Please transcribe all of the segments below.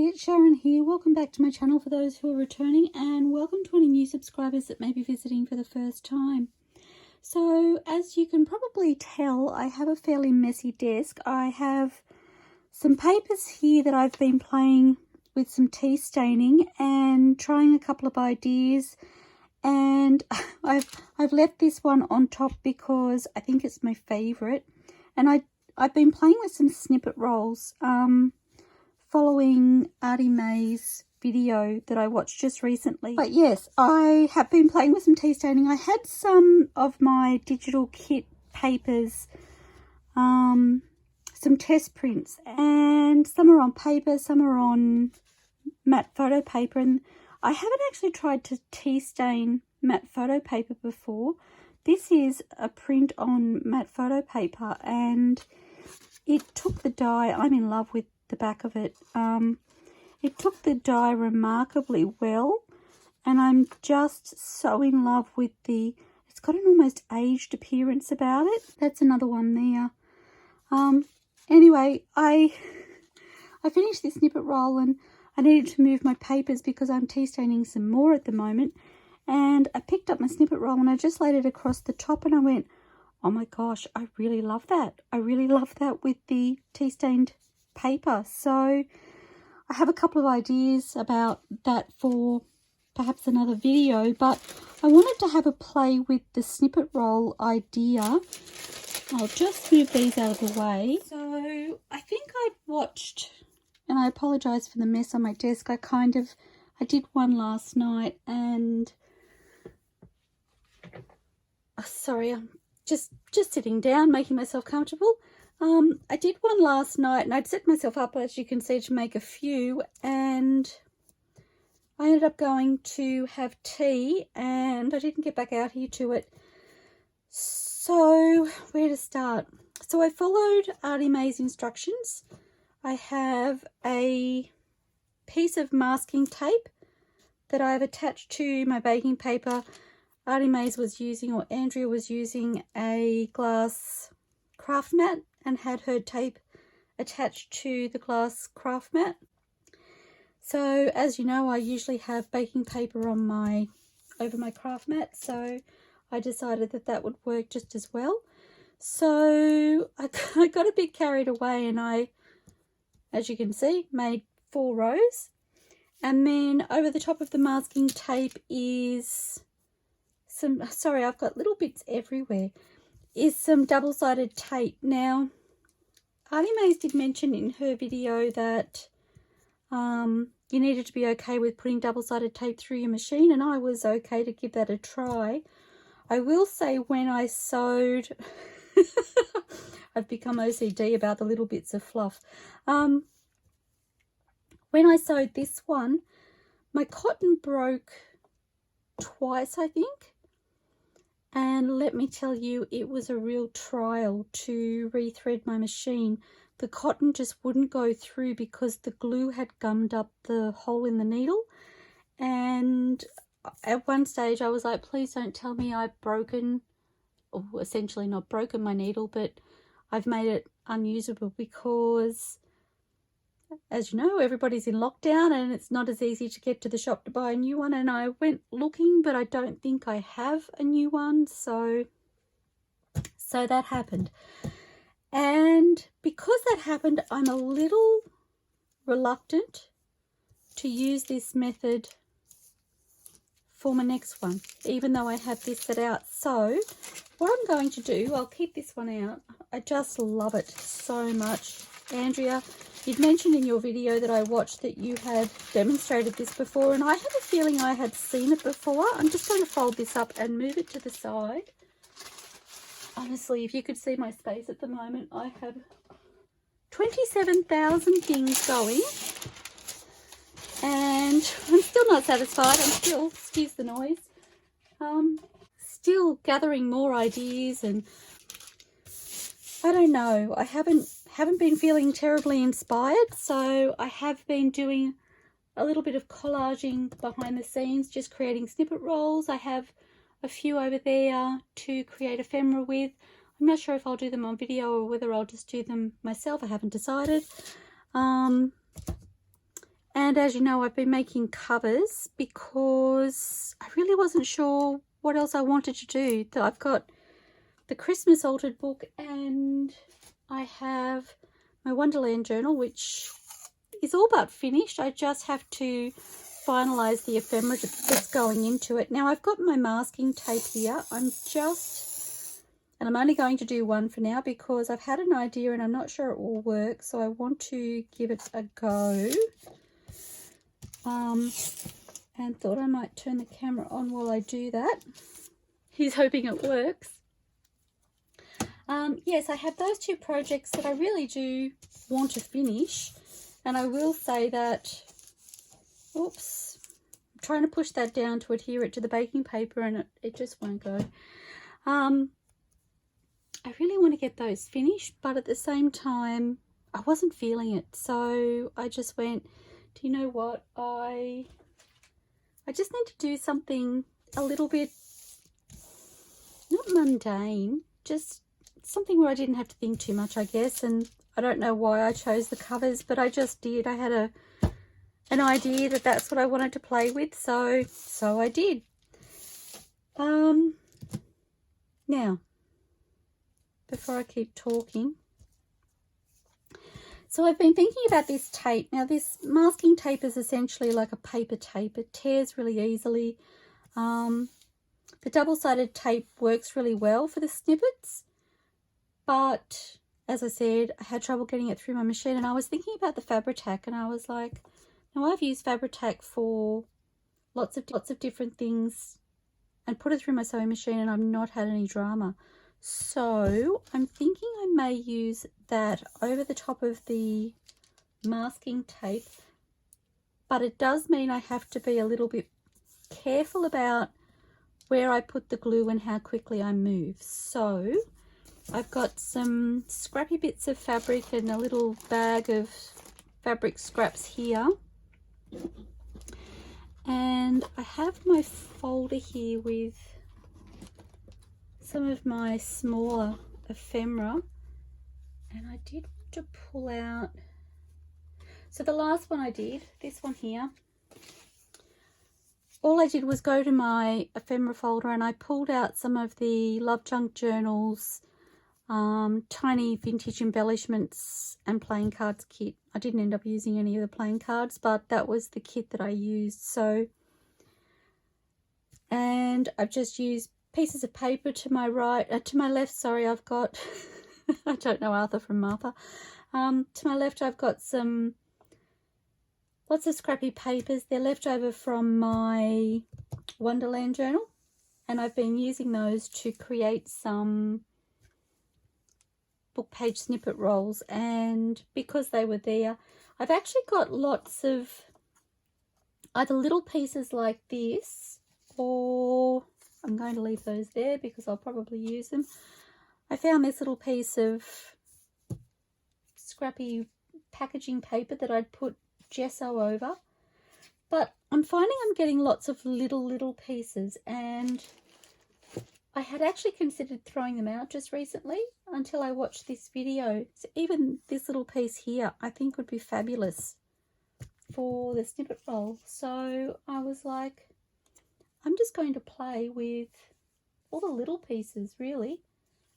everybody, it's Sharon here. Welcome back to my channel for those who are returning, and welcome to any new subscribers that may be visiting for the first time. So as you can probably tell, I have a fairly messy desk. I have some papers here that I've been playing with some tea staining and trying a couple of ideas, and I've left this one on top because I think it's my favorite. And I've been playing with some snippet rolls following Artymaze video that I watched just recently. But yes, I have been playing with some tea staining. I had some of my digital kit papers, some test prints, and some are on paper, some are on matte photo paper, and I haven't actually tried to tea stain matte photo paper before. This is a print on matte photo paper, and it took the dye. I'm in love with the back of it. It took the dye remarkably well, and I'm just so in love with it's got an almost aged appearance about it. That's another one there. Anyway, I finished this snippet roll, and I needed to move my papers because I'm tea staining some more at the moment. And I picked up my snippet roll and I just laid it across the top, and I went, oh my gosh, I really love that. I really love that with the tea stained paper. So I have a couple of ideas about that for perhaps another video, but I wanted to have a play with the snippet roll idea. I'll just move these out of the way. So I think I'd watched, and I apologize for the mess on my desk. I did one last night, and sorry, I'm just sitting down, making myself comfortable. I did one last night, and I'd set myself up, as you can see, to make a few, and I ended up going to have tea, and I didn't get back out here to it. So where to start? So I followed Artymaze instructions. I have a piece of masking tape that I've attached to my baking paper. Artymaze was using, or Andrea was using, a glass craft mat and had her tape attached to the glass craft mat. So as you know, I usually have baking paper on over my craft mat, so I decided that that would work just as well. So I got a bit carried away, and I, as you can see, made 4 rows. And then over the top of the masking tape is some, sorry, I've got little bits everywhere, is some double-sided tape. Now, Artymaze did mention in her video that you needed to be okay with putting double-sided tape through your machine, and I was okay to give that a try. I will say, when I sewed, I've become OCD about the little bits of fluff. When I sewed this one, my cotton broke twice, I think. And let me tell you, it was a real trial to rethread my machine. The cotton just wouldn't go through because the glue had gummed up the hole in the needle. And at one stage I was like, please don't tell me I've broken, or essentially not broken my needle, but I've made it unusable, because as you know, everybody's in lockdown and it's not as easy to get to the shop to buy a new one. And I went looking, but I don't think I have a new one. So that happened. And because that happened, I'm a little reluctant to use this method for my next one, even though I have this set out. So what I'm going to do, I'll keep this one out. I just love it so much. Andrea, you'd mentioned in your video that I watched that you had demonstrated this before, and I have a feeling I had seen it before. I'm just going to fold this up and move it to the side. Honestly, if you could see my space at the moment, I have 27,000 things going, and I'm still not satisfied. I'm still, excuse the noise, still gathering more ideas, and I don't know, I haven't been feeling terribly inspired, so I have been doing a little bit of collaging behind the scenes, just creating snippet rolls. I have a few over there to create ephemera with. I'm not sure if I'll do them on video or whether I'll just do them myself. I haven't decided. And as you know, I've been making covers because I really wasn't sure what else I wanted to do. I've got the Christmas altered book, and I have my Wonderland journal, which is all but finished. I just have to finalize the ephemera that's going into it. Now I've got my masking tape here. I'm only going to do one for now because I've had an idea and I'm not sure it will work, so I want to give it a go. And thought I might turn the camera on while I do that. He's hoping it works. Yes, I have those two projects that I really do want to finish, and I will say that, oops, I'm trying to push that down to adhere it to the baking paper and it just won't go. I really want to get those finished, but at the same time I wasn't feeling it, so I just went, do you know what, I just need to do something a little bit, not mundane, just something where I didn't have to think too much, I guess. And I don't know why I chose the covers, but I just did. I had an idea that that's what I wanted to play with, so I did. Now, before I keep talking, so I've been thinking about this tape. Now, this masking tape is essentially like a paper tape. It tears really easily. The double-sided tape works really well for the snippets, but as I said, I had trouble getting it through my machine, and I was thinking about the Fabri-Tac, and I was like, now I've used Fabri-Tac for lots of different things and put it through my sewing machine, and I've not had any drama. So I'm thinking I may use that over the top of the masking tape, but it does mean I have to be a little bit careful about where I put the glue and how quickly I move. So I've got some scrappy bits of fabric and a little bag of fabric scraps here, and I have my folder here with some of my smaller ephemera, and I did want to pull out, so the last one I did, this one here, all I did was go to my ephemera folder and I pulled out some of the LoveJunkJournals tiny vintage embellishments and playing cards kit. I didn't end up using any of the playing cards, but that was the kit that I used. So, and I've just used pieces of paper to my right, to my left, sorry, I've got, I don't know Arthur from Martha. To my left I've got lots of scrappy papers. They're left over from my Wonderland journal, and I've been using those to create some book page snippet rolls, and because they were there, I've actually got lots of either little pieces like this, or I'm going to leave those there because I'll probably use them. I found this little piece of scrappy packaging paper that I'd put gesso over, but I'm finding I'm getting lots of little pieces, and I had actually considered throwing them out just recently until I watched this video. So even this little piece here I think would be fabulous for the snippet roll. So I was like, I'm just going to play with all the little pieces, really.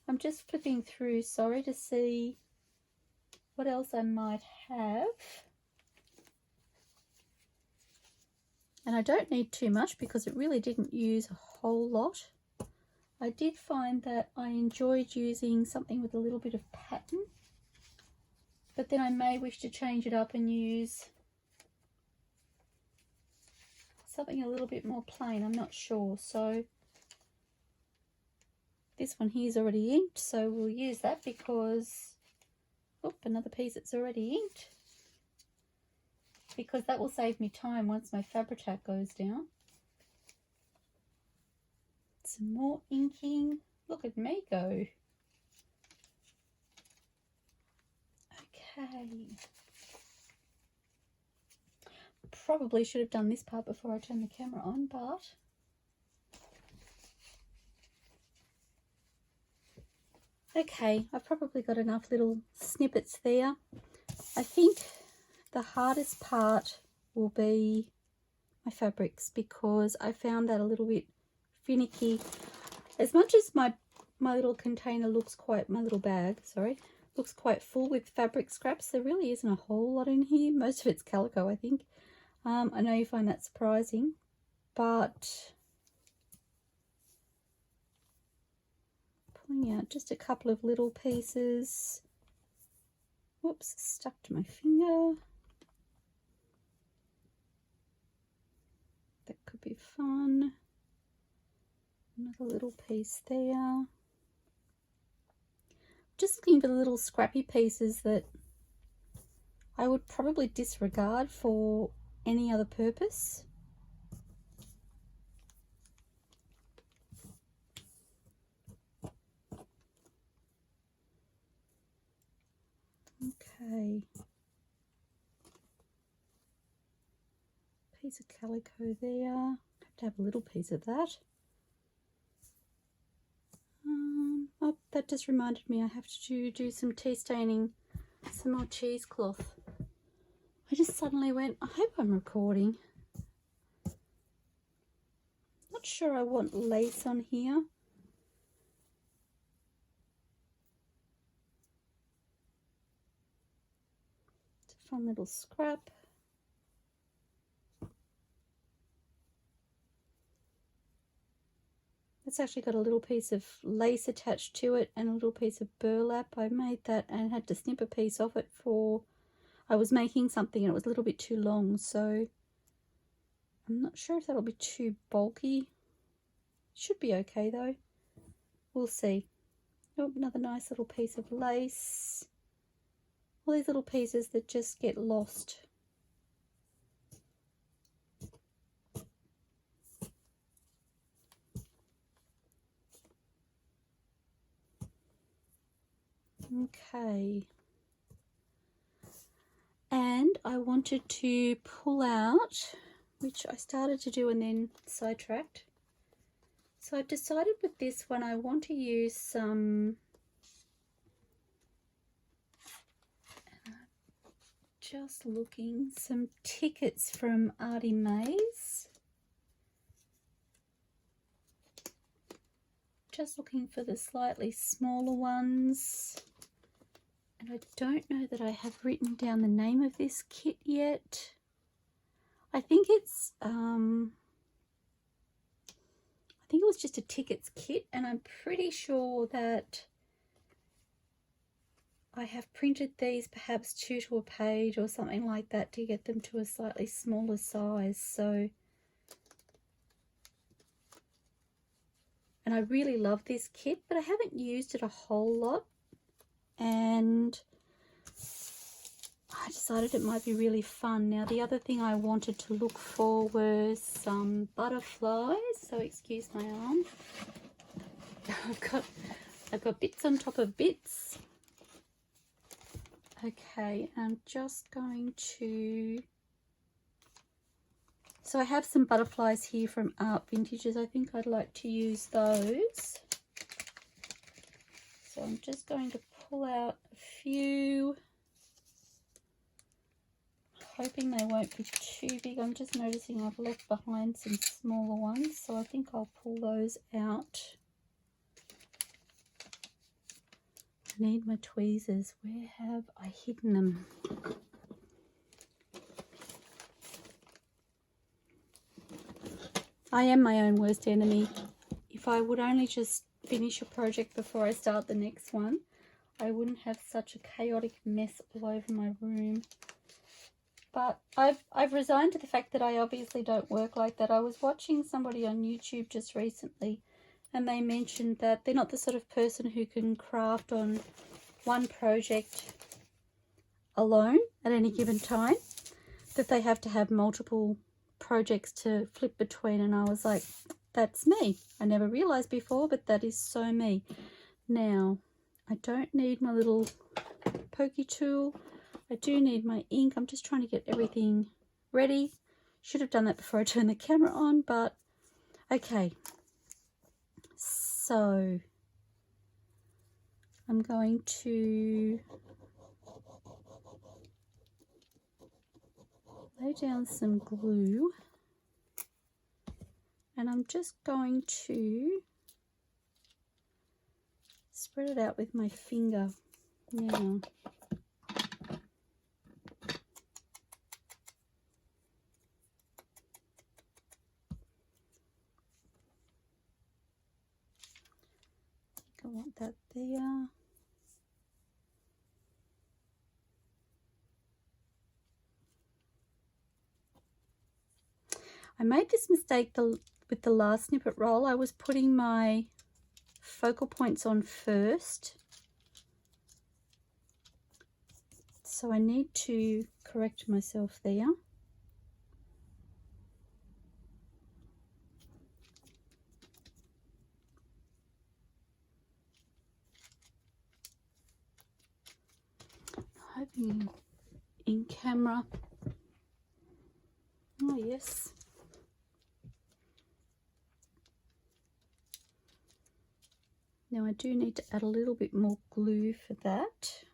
I'm just flipping through, sorry, to see what else I might have. And I don't need too much because it really didn't use a whole lot. I did find that I enjoyed using something with a little bit of pattern, but then I may wish to change it up and use something a little bit more plain. I'm not sure. So this one here is already inked, so we'll use that because, oh, another piece that's already inked, because that will save me time once my Fabri-Tac goes down. Some more inking. Look at me go. Okay. Probably should have done this part before I turned the camera on, but okay, I've probably got enough little snippets there. I think the hardest part will be my fabrics, because I found that a little bit finicky. As much as my little container looks quite, my little bag, sorry, looks quite full with fabric scraps, there really isn't a whole lot in here. Most of it's calico, I think. I know you find that surprising, but pulling out just a couple of little pieces. Whoops, stuck to my finger. That could be fun. Another little piece there. Just looking for the little scrappy pieces that I would probably disregard for any other purpose. Okay. Piece of calico there. I have to have a little piece of that. Oh, that just reminded me I have to do some tea staining, some more cheesecloth. I just suddenly went, I hope I'm recording. Not sure I want lace on here. It's a fun little scrap. It's actually got a little piece of lace attached to it and a little piece of burlap. I made that and had to snip a piece off it for, I was making something and it was a little bit too long, so I'm not sure if that'll be too bulky. Should be okay though. We'll see. Oh, another nice little piece of lace. All these little pieces that just get lost. Okay. And I wanted to pull out, which I started to do and then sidetracked. So I've decided with this one I want to use some, just looking, some tickets from Artymaze. Just looking for the slightly smaller ones. And I don't know that I have written down the name of this kit yet. I think it's, I think it was just a tickets kit, and I'm pretty sure that I have printed these perhaps 2 to a page or something like that to get them to a slightly smaller size. So, and I really love this kit, but I haven't used it a whole lot, and I decided it might be really fun. Now the other thing I wanted to look for were some butterflies, so excuse my arm. I've got bits on top of bits. Okay, I'm just going to, so I have some butterflies here from ArtVintages. I think I'd like to use those. So I'm just going to pull out a few, hoping they won't be too big. I'm just noticing I've left behind some smaller ones, so I think I'll pull those out. I need my tweezers. Where have I hidden them? I am my own worst enemy. If I would only just finish a project before I start the next one, I wouldn't have such a chaotic mess all over my room. But I've resigned to the fact that I obviously don't work like that. I was watching somebody on YouTube just recently, and they mentioned that they're not the sort of person who can craft on one project alone at any given time, that they have to have multiple projects to flip between. And I was like, that's me. I never realized before, but that is so me. Now, I don't need my little pokey tool. I do need my ink. I'm just trying to get everything ready. Should have done that before I turned the camera on, but okay. So I'm going to lay down some glue, and I'm just going to spread it out with my finger now. I want that there. I made this mistake with the last snippet roll. I was putting my focal points on first. So I need to correct myself there. Hoping in camera. Oh yes. Now I do need to add a little bit more glue for that.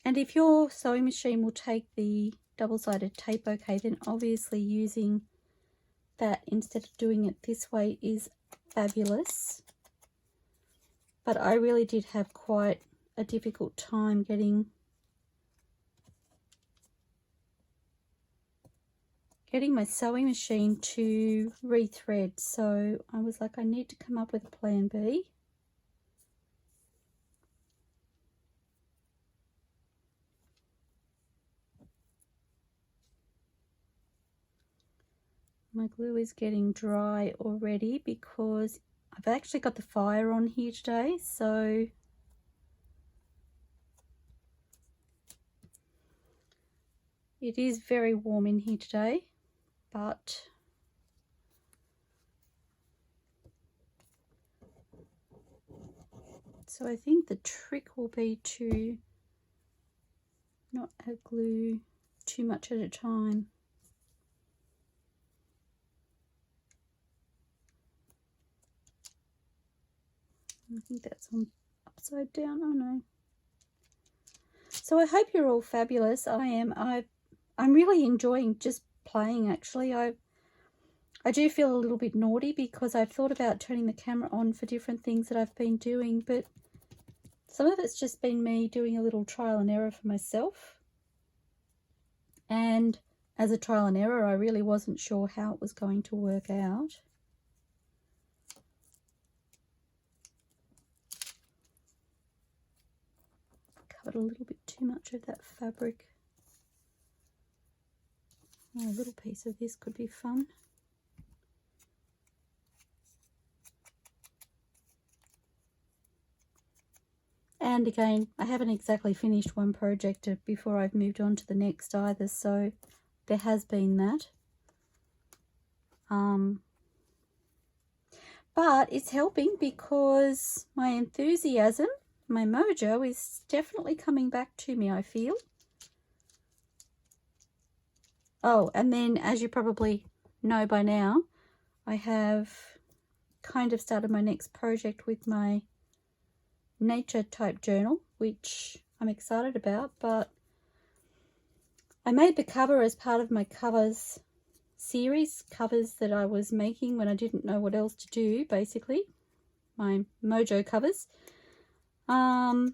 And if your sewing machine will take the double-sided tape okay, then obviously using that instead of doing it this way is fabulous. But I really did have quite a difficult time getting my sewing machine to rethread, so I was like, I need to come up with a plan B. My glue is getting dry already because I've actually got the fire on here today, so it is very warm in here today, but so I think the trick will be to not add glue too much at a time. I think that's on upside down. Oh no. So I hope you're all fabulous. I am. I'm really enjoying just playing actually. I do feel a little bit naughty because I've thought about turning the camera on for different things that I've been doing, but some of it's just been me doing a little trial and error for myself. And as a trial and error, I really wasn't sure how it was going to work out. Covered a little bit too much of that fabric. Oh, a little piece of this could be fun. And again, I haven't exactly finished one project before I've moved on to the next either, so there has been that. But it's helping because my enthusiasm, my mojo is definitely coming back to me, I feel. Oh, and then as you probably know by now, I have kind of started my next project with my nature type journal, which I'm excited about, but I made the cover as part of my covers series, covers that I was making when I didn't know what else to do, basically, my mojo covers. And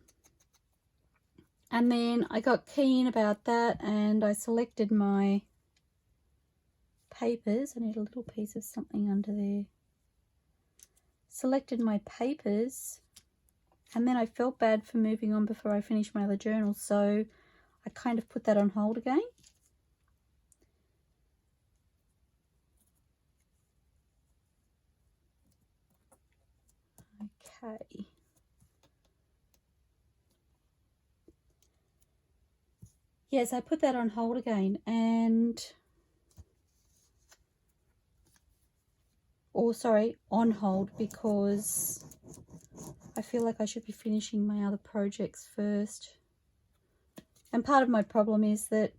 then I got keen about that and I selected my papers. I need a little piece of something under there. Selected my papers and then I felt bad for moving on before I finished my other journal, so I kind of put that on hold again. Okay. Yes, I put that on hold again, and on hold, because I feel like I should be finishing my other projects first. And part of my problem is that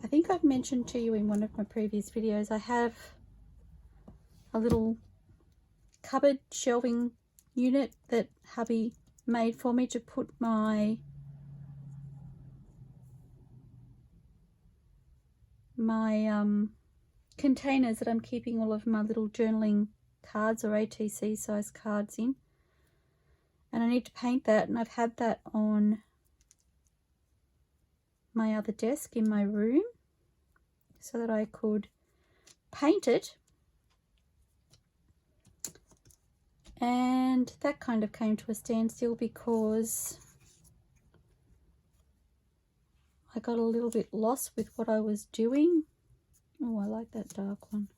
I think I've mentioned to you in one of my previous videos, I have a little cupboard shelving unit that hubby made for me to put my containers that I'm keeping all of my little journaling cards or ATC size cards in. And I need to paint that, and I've had that on my other desk in my room so that I could paint it. And that kind of came to a standstill because I got a little bit lost with what I was doing. Oh, I like that dark one.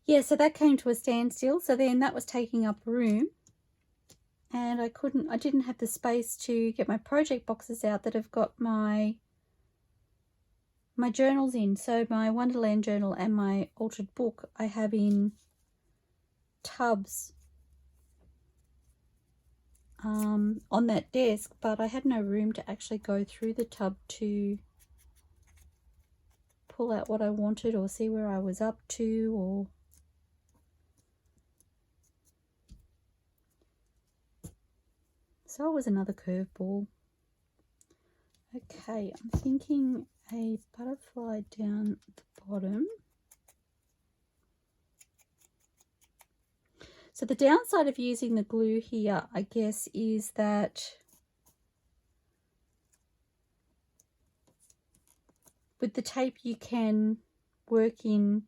Yeah, so that came to a standstill. So then that was taking up room, and I didn't have the space to get my project boxes out that have got my journals in. So my Wonderland journal and my altered book I have in tubs on that desk, but I had no room to actually go through the tub to pull out what I wanted or see where I was up to, or so it was another curveball. Okay, I'm thinking a butterfly down at the bottom. So the downside of using the glue here, I guess, is that with the tape you can work in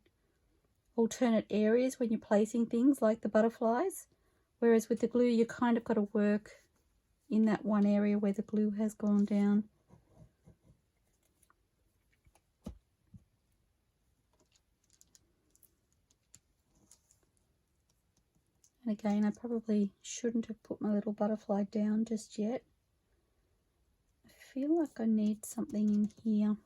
alternate areas when you're placing things like the butterflies, whereas with the glue you kind of got to work in that one area where the glue has gone down. And again, I probably shouldn't have put my little butterfly down just yet. I feel like I need something in here.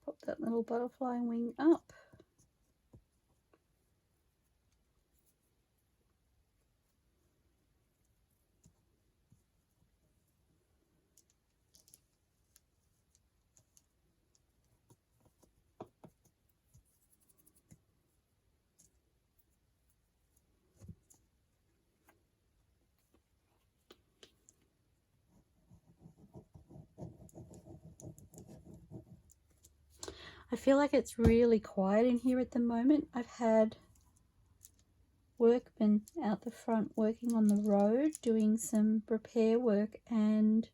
Pop that little butterfly wing up. I feel like it's really quiet in here at the moment. I've had workmen out the front working on the road doing some repair work, and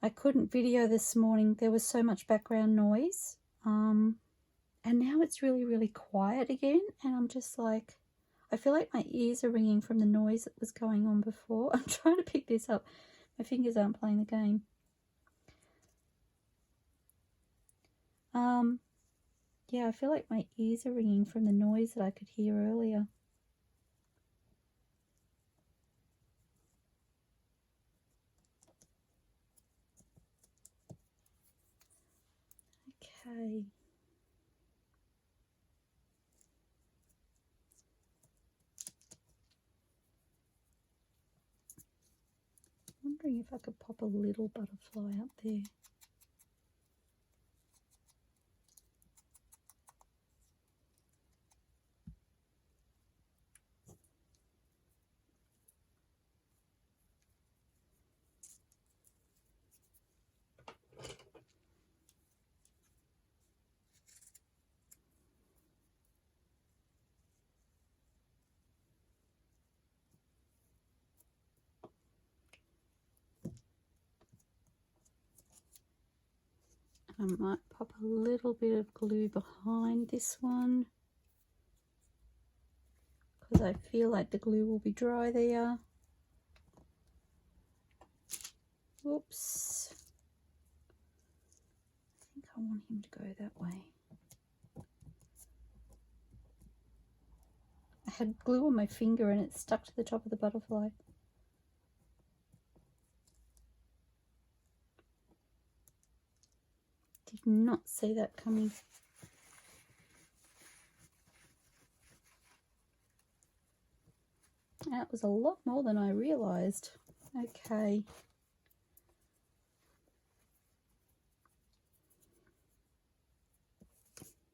I couldn't video this morning. There was so much background noise, and now it's really quiet again, and I'm just like, I feel like my ears are ringing from the noise that was going on before. I'm trying to pick this up. My fingers aren't playing the game. Yeah, I feel like my ears are ringing from the noise that I could hear earlier. Okay. Wondering if I could pop a little butterfly up there. I might pop a little bit of glue behind this one because I feel like the glue will be dry there. Whoops. I think I want him to go that way. I had glue on my finger and it stuck to the top of the butterfly. Did not see that coming. That was a lot more than I realised. Okay.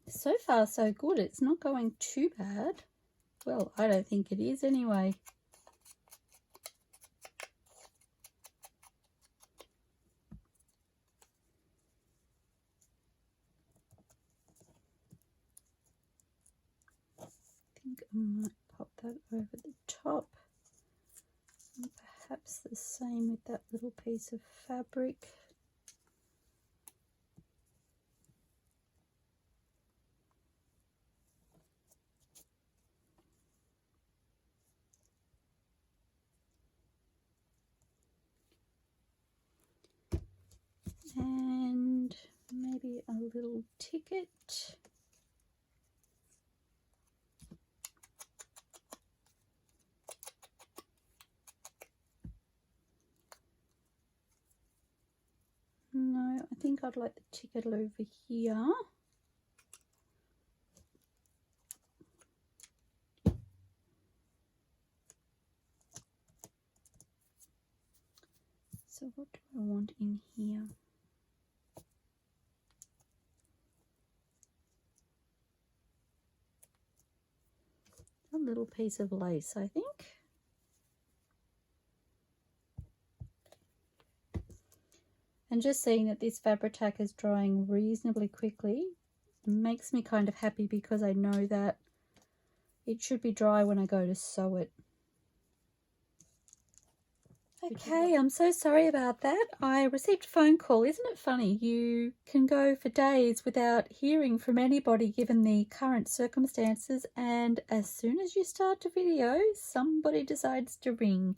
So far so good. It's not going too bad. Well, I don't think it is anyway. I think I might pop that over the top. And perhaps the same with that little piece of fabric. And maybe a little ticket. No, I think I'd like the ticket over here. So what do I want in here? A little piece of lace, I think. And just seeing that this Fabri-Tac is drying reasonably quickly makes me kind of happy, because I know that it should be dry when I go to sew it. Okay, I'm so sorry about that. I received a phone call. Isn't it funny? You can go for days without hearing from anybody given the current circumstances, and as soon as you start a video, somebody decides to ring.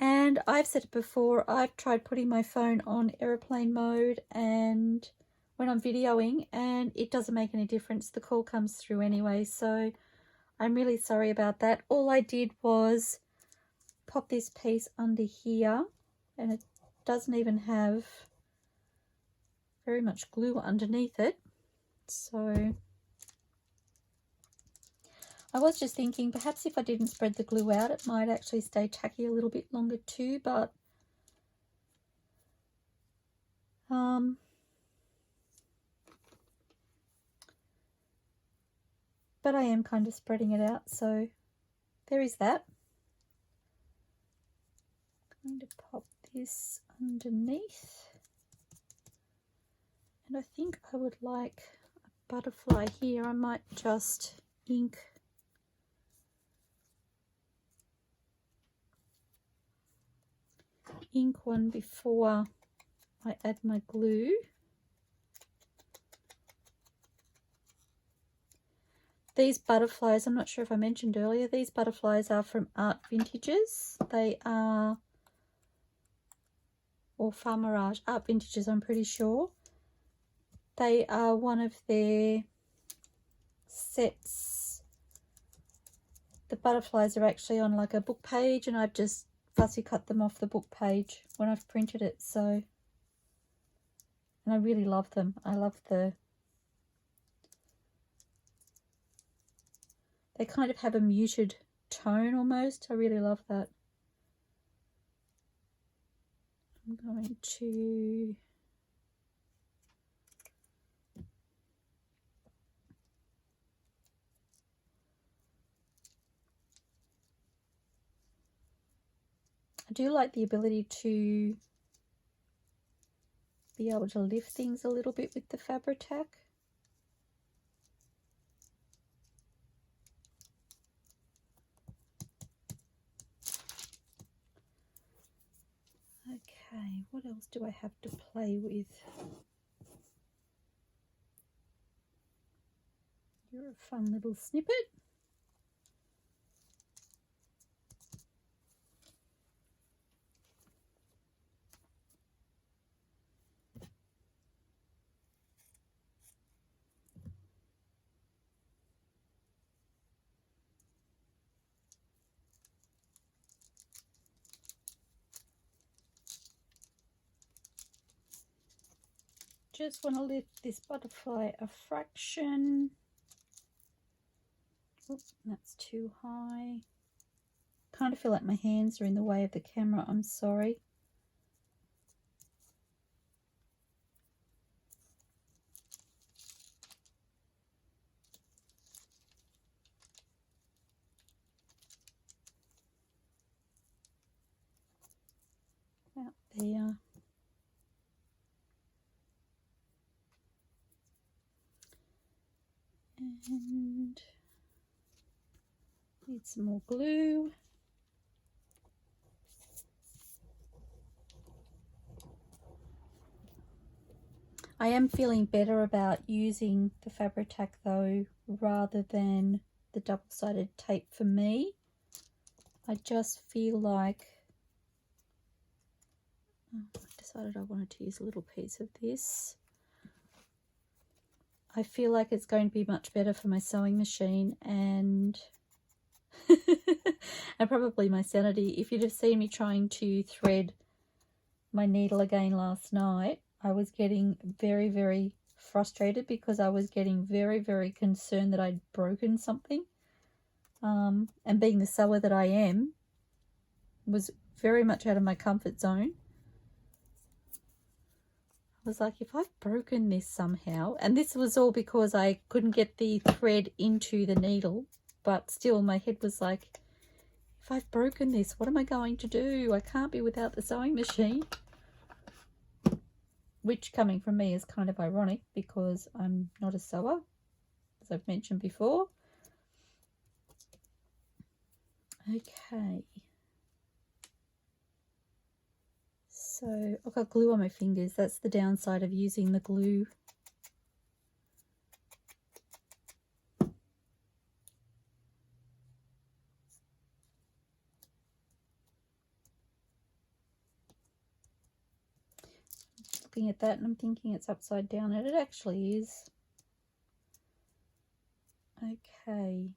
And I've said it before, I've tried putting my phone on airplane mode and when I'm videoing, and it doesn't make any difference. The call comes through anyway, so I'm really sorry about that. All I did was pop this piece under here, and it doesn't even have very much glue underneath it. So I was just thinking perhaps if I didn't spread the glue out, it might actually stay tacky a little bit longer too, but I am kind of spreading it out, so there is that. I'm going to pop this underneath, and I think I would like a butterfly here. I might just ink one before I add my glue. These butterflies, I'm not sure if I mentioned earlier, these butterflies are from ArtVintages. They are, or FarMirage, ArtVintages, I'm pretty sure. They are one of their sets. The butterflies are actually on like a book page, and I've just fussy cut them off the book page when I've printed it. So, and I really love them. I love they kind of have a muted tone almost. I really love that. I'm going to I do like the ability to be able to lift things a little bit with the Fabri-Tac. Okay, what else do I have to play with? You're a fun little snippet. just want to lift this butterfly a fraction. Oops, that's too high. Kind of feel like my hands are in the way of the camera, I'm sorry. Out there. And need some more glue. I am feeling better about using the Fabri-Tac though, rather than the double-sided tape for me. I just feel like I decided I wanted to use a little piece of this. I feel like it's going to be much better for my sewing machine and and probably my sanity. If you'd have seen me trying to thread my needle again last night, I was getting very, very frustrated because I was getting very, very concerned that I'd broken something. And being the sewer that I am, was very much out of my comfort zone. I was like, if I've broken this somehow, and this was all because I couldn't get the thread into the needle, but still my head was like, if I've broken this, what am I going to do? I can't be without the sewing machine. Which, coming from me, is kind of ironic because I'm not a sewer, as I've mentioned before. Okay. So I've got glue on my fingers. That's the downside of using the glue. Looking at that and I'm thinking it's upside down, and it actually is. Okay.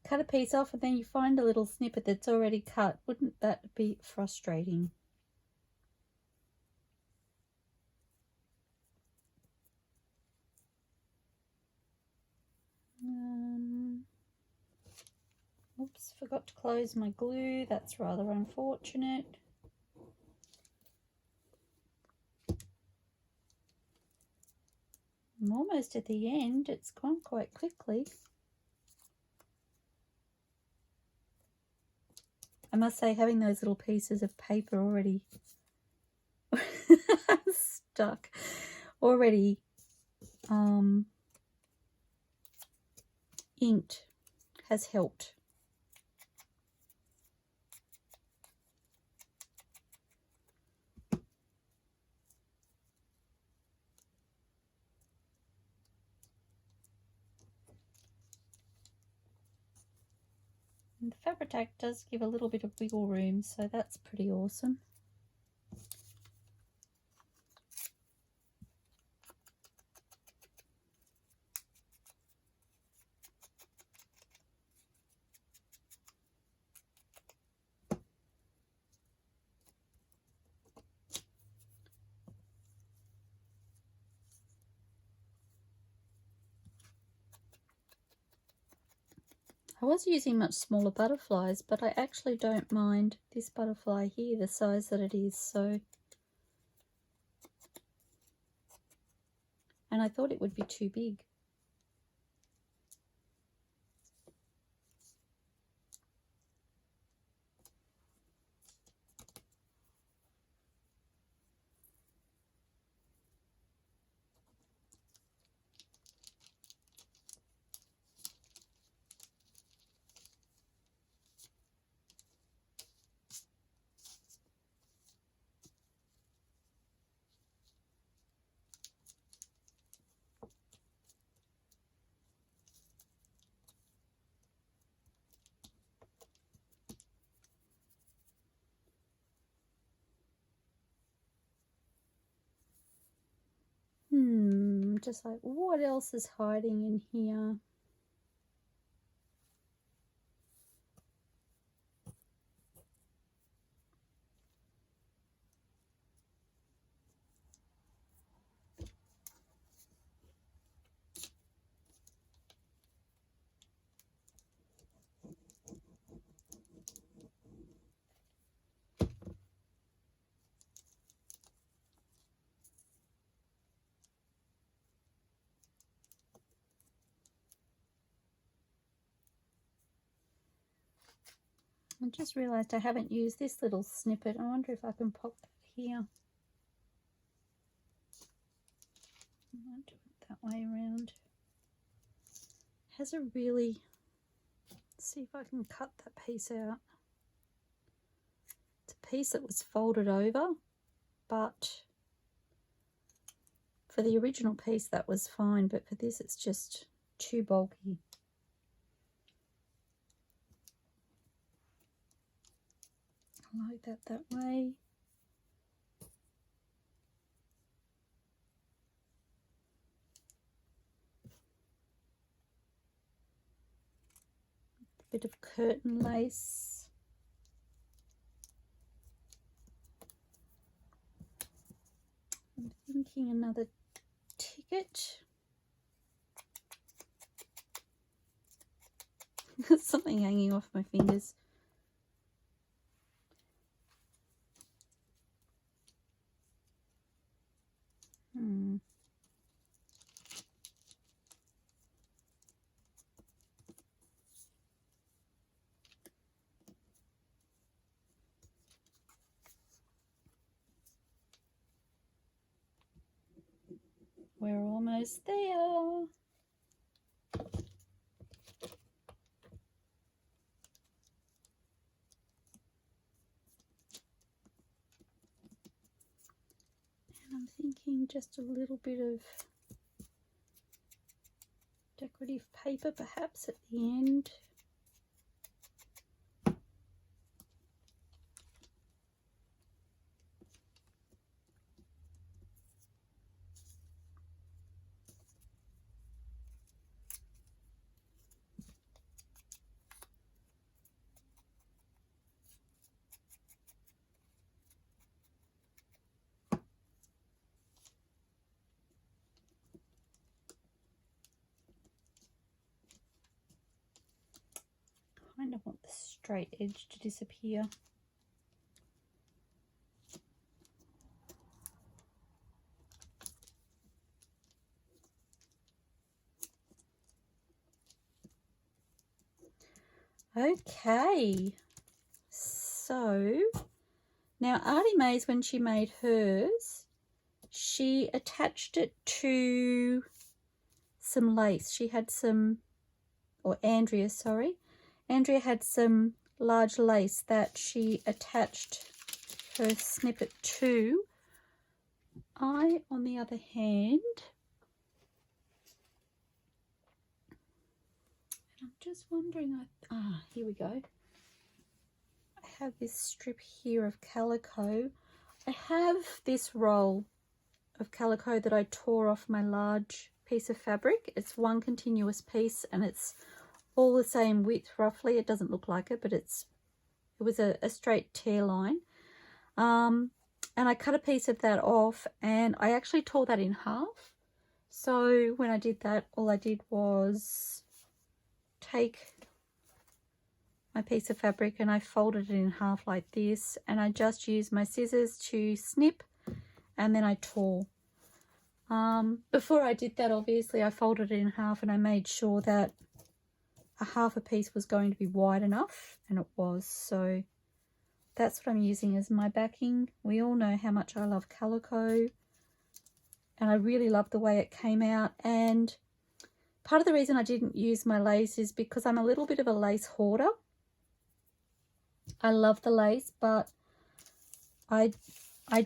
Cut a piece off and then you find a little snippet that's already cut. Wouldn't that be frustrating? Oops, forgot to close my glue. That's rather unfortunate. I'm almost at the end. It's gone quite quickly. I must say, having those little pieces of paper already stuck, already inked, has helped. And the Fabri-Tac does give a little bit of wiggle room, so that's pretty awesome. I was using much smaller butterflies, but I actually don't mind this butterfly here, the size that it is. So, and I thought it would be too big. I'm just like, what else is hiding in here? I just realised I haven't used this little snippet. I wonder if I can pop that here. I might do it that way around. Has a really, let's see if I can cut that piece out. It's a piece that was folded over, but for the original piece that was fine, but for this it's just too bulky. I like that way. A bit of curtain lace. I'm thinking another ticket. Something hanging off my fingers. We're almost there. And I'm thinking just a little bit of decorative paper perhaps at the end. I kind of want the straight edge to disappear. Okay, so now Artymaze, when she made hers, she attached it to some lace. She had some, or Andrea, sorry. Andrea had some large lace that she attached her snippet to. I, on the other hand, I'm just wondering, here we go. I have this strip here of calico. I have this roll of calico that I tore off my large piece of fabric. It's one continuous piece and it's all the same width roughly. It doesn't look like it, but it was a straight tear line. And I cut a piece of that off and I actually tore that in half. So when I did that, all I did was take my piece of fabric and I folded it in half like this, and I just used my scissors to snip and then I tore. Before I did that, obviously I folded it in half and I made sure that a half a piece was going to be wide enough, and it was. So that's what I'm using as my backing. We all know how much I love calico and I really love the way it came out. And part of the reason I didn't use my lace is because I'm a little bit of a lace hoarder. I love the lace, but I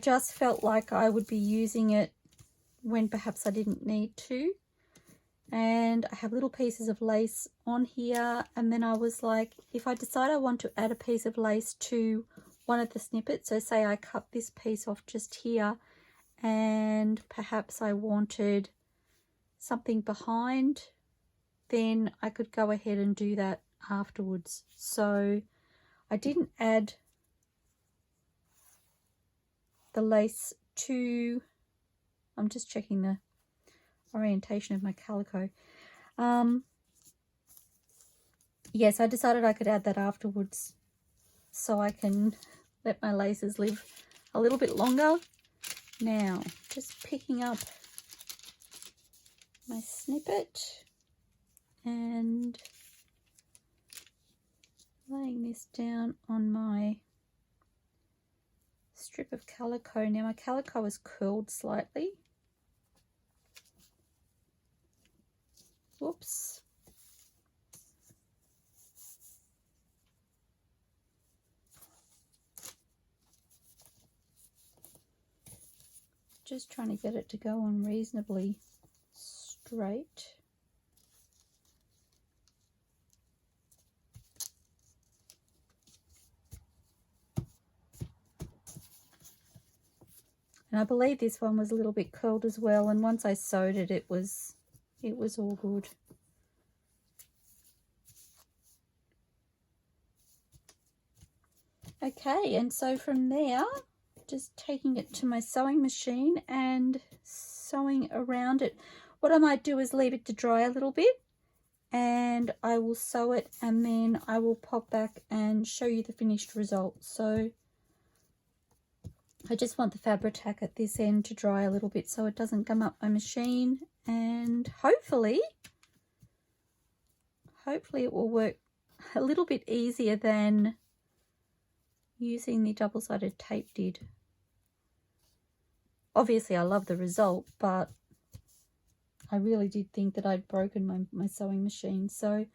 just felt like I would be using it when perhaps I didn't need to. And I have little pieces of lace on here, and then I was like, if I decide I want to add a piece of lace to one of the snippets, so say I cut this piece off just here and perhaps I wanted something behind, then I could go ahead and do that afterwards. So I didn't add the lace to, I'm just checking the orientation of my calico. Yes, I decided I could add that afterwards so I can let my laces live a little bit longer. Now, just picking up my snippet and laying this down on my strip of calico. Now my calico is curled slightly. Whoops. Just trying to get it to go on reasonably straight. And I believe this one was a little bit curled as well, and once I sewed it, it was all good. Okay, and so from there, just taking it to my sewing machine and sewing around it. What I might do is leave it to dry a little bit and I will sew it, and then I will pop back and show you the finished result. So I just want the Fabri-Tac at this end to dry a little bit so it doesn't gum up my machine, and hopefully it will work a little bit easier than using the double-sided tape did. Obviously I love the result, but I really did think that I'd broken my sewing machine, so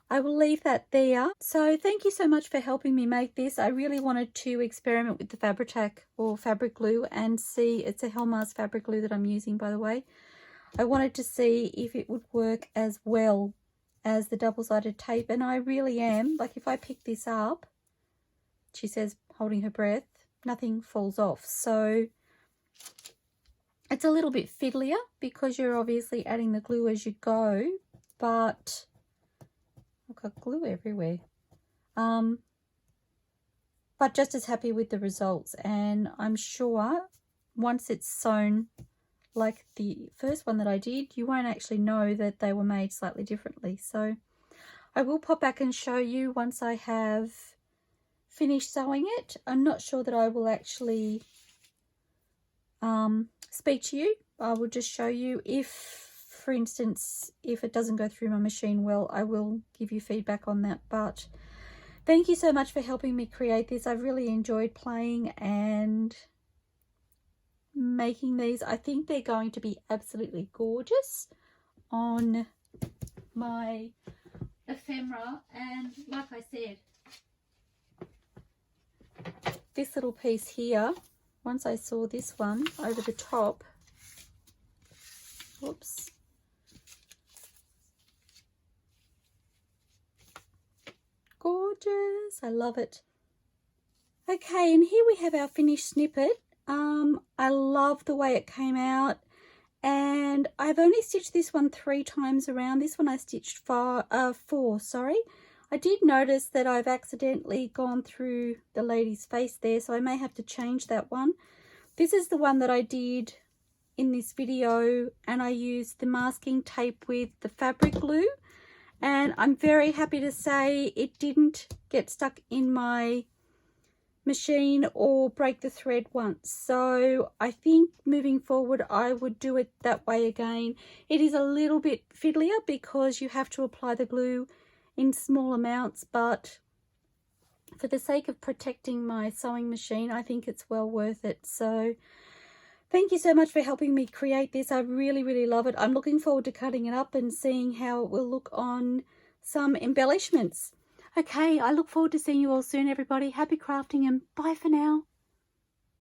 I will leave that there. So thank you so much for helping me make this. I really wanted to experiment with the Fabri-Tac or fabric glue and see, it's a Helmars fabric glue that I'm using, by the way. I wanted to see if it would work as well as the double-sided tape, and I really am. Like if I pick this up, she says holding her breath, nothing falls off. So it's a little bit fiddlier because you're obviously adding the glue as you go, but I've got glue everywhere. But just as happy with the results, and I'm sure once it's sewn like the first one that I did, you won't actually know that they were made slightly differently. So I will pop back and show you once I have finished sewing it. I'm not sure that I will actually speak to you. I will just show you. If, for instance, if it doesn't go through my machine well, I will give you feedback on that. But thank you so much for helping me create this. I've really enjoyed playing and making these. I think they're going to be absolutely gorgeous on my ephemera, and like I said, this little piece here, once I saw this one over the top, whoops, gorgeous, I love it. Okay, and here we have our finished snippet. I love the way it came out, and I've only stitched this one 3 times around. This one I stitched 4, sorry. I did notice that I've accidentally gone through the lady's face there, so I may have to change that one. This is the one that I did in this video, and I used the masking tape with the fabric glue, and I'm very happy to say it didn't get stuck in my machine or break the thread once. So I think moving forward I would do it that way again. It is a little bit fiddlier because you have to apply the glue in small amounts, but for the sake of protecting my sewing machine, I think it's well worth it. So thank you so much for helping me create this. I really love it. I'm looking forward to cutting it up and seeing how it will look on some embellishments. Okay, I look forward to seeing you all soon, everybody. Happy crafting and bye for now.